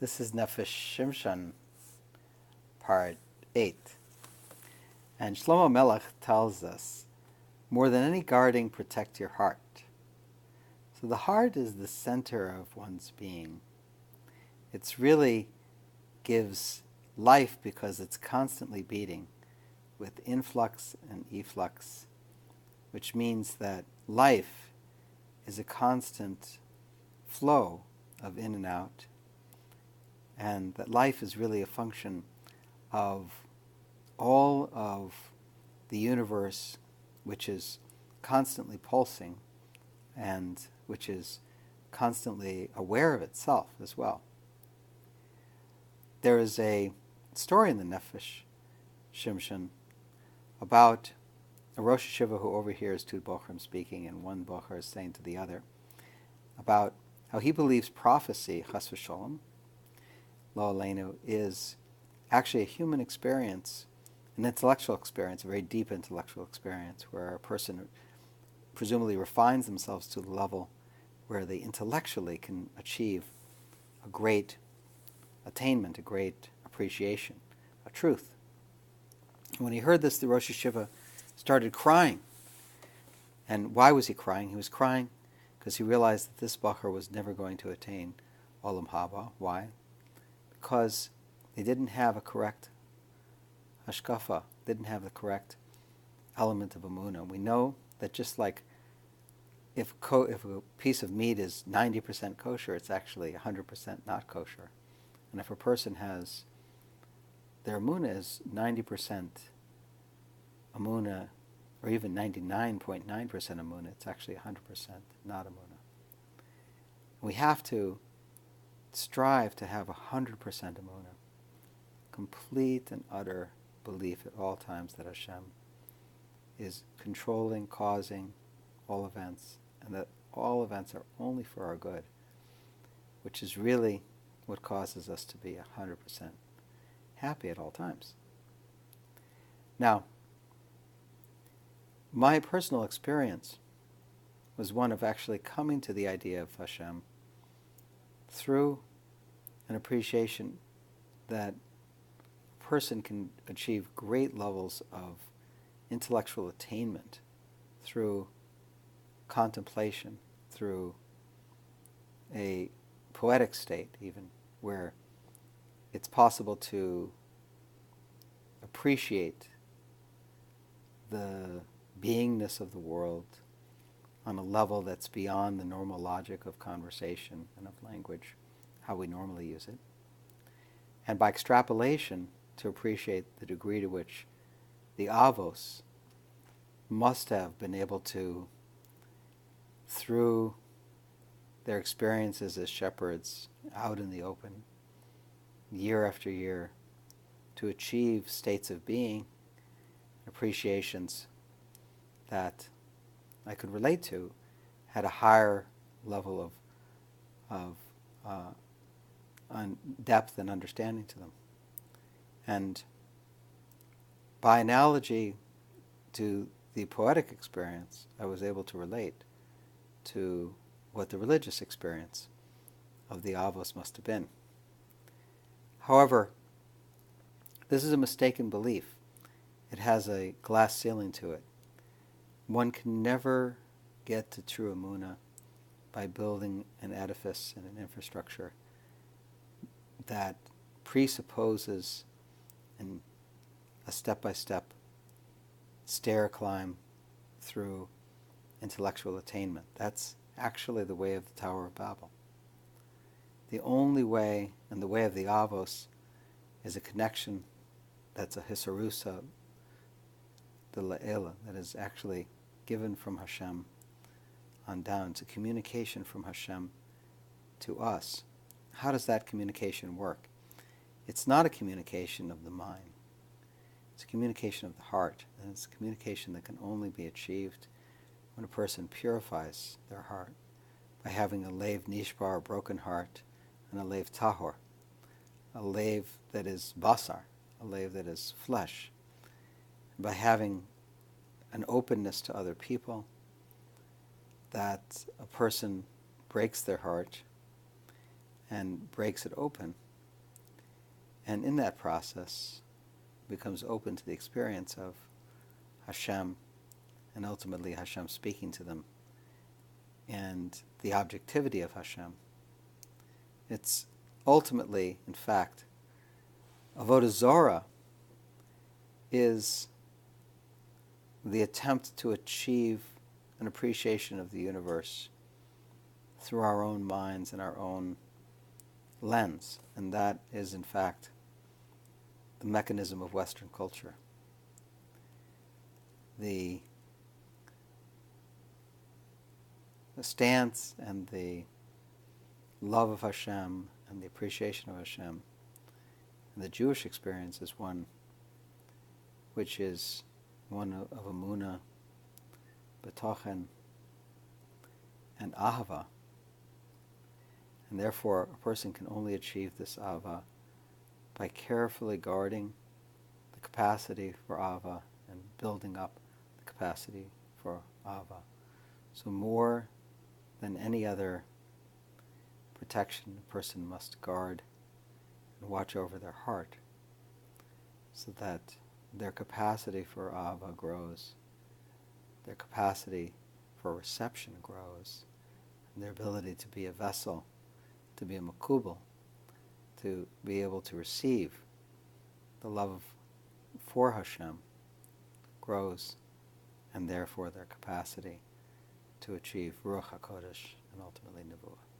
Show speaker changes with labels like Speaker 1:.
Speaker 1: This is Nefesh Shimshon, part 8. And Shlomo Melech tells us, more than any guarding, protect your heart. So the heart is the center of one's being. It's really gives life because it's constantly beating with influx and efflux, which means that life is a constant flow of in and out, and that life is really a function of all of the universe, which is constantly pulsing and which is constantly aware of itself as well. There is a story in the Nefesh Shimshon about a Rosh Hashiva who overhears two bochrim speaking, and one bocher is saying to the other about how he believes prophecy, chas v'sholom, lo aleinu, is actually a human experience, an intellectual experience, a very deep intellectual experience, where a person presumably refines themselves to the level where they intellectually can achieve a great attainment, a great appreciation, a truth. When he heard this, the Rosh Hashiva started crying. And why was he crying? He was crying because he realized that this bacher was never going to attain Olam Haba. Why? Because they didn't have a correct hashkafa, didn't have the correct element of emunah. We know that just like if a piece of meat is 90% kosher, it's actually 100% not kosher. And if a person has, their emunah is 90% emunah, or even 99.9% emunah, it's actually 100% not emunah. We have to strive to have 100% emunah, complete and utter belief at all times that Hashem is controlling, causing all events, and that all events are only for our good, which is really what causes us to be 100% happy at all times. Now, my personal experience was one of actually coming to the idea of Hashem through an appreciation that a person can achieve great levels of intellectual attainment through contemplation, through a poetic state even, where it's possible to appreciate the beingness of the world on a level that's beyond the normal logic of conversation and of language, how we normally use it. And by extrapolation, to appreciate the degree to which the Avos must have been able to, through their experiences as shepherds out in the open, year after year, to achieve states of being, appreciations that I could relate to, had a higher level of depth and understanding to them. And by analogy to the poetic experience, I was able to relate to what the religious experience of the Avos must have been. However, this is a mistaken belief. It has a glass ceiling to it. One can never get to true emunah by building an edifice and an infrastructure that presupposes a step-by-step stair climb through intellectual attainment. That's actually the way of the Tower of Babel. The only way, and the way of the Avos, is a connection that's a hisarusa, the la'ela, that is actually given from Hashem on down. It's a communication from Hashem to us. How does that communication work? It's not a communication of the mind. It's a communication of the heart, and it's a communication that can only be achieved when a person purifies their heart by having a leiv nishbar, a broken heart, and a leiv tahor, a leiv that is basar, a leiv that is flesh, and by having an openness to other people, that a person breaks their heart and breaks it open And in that process, becomes open to the experience of Hashem, and ultimately Hashem speaking to them, and the objectivity of Hashem. It's ultimately, in fact, Avodah Zorah is the attempt to achieve an appreciation of the universe through our own minds and our own lens. And that is, in fact, the mechanism of Western culture. The stance and the love of Hashem and the appreciation of Hashem and the Jewish experience is one which is one of Emunah, B'tochen, and Ahava. And therefore, a person can only achieve this Ahava by carefully guarding the capacity for Ahava and building up the capacity for Ahava. So more than any other protection, a person must guard and watch over their heart so that their capacity for Ahava grows, their capacity for reception grows, and their ability to be a vessel, to be a makubal, to be able to receive the love for Hashem grows, and therefore their capacity to achieve Ruach HaKodesh and ultimately Nevuah.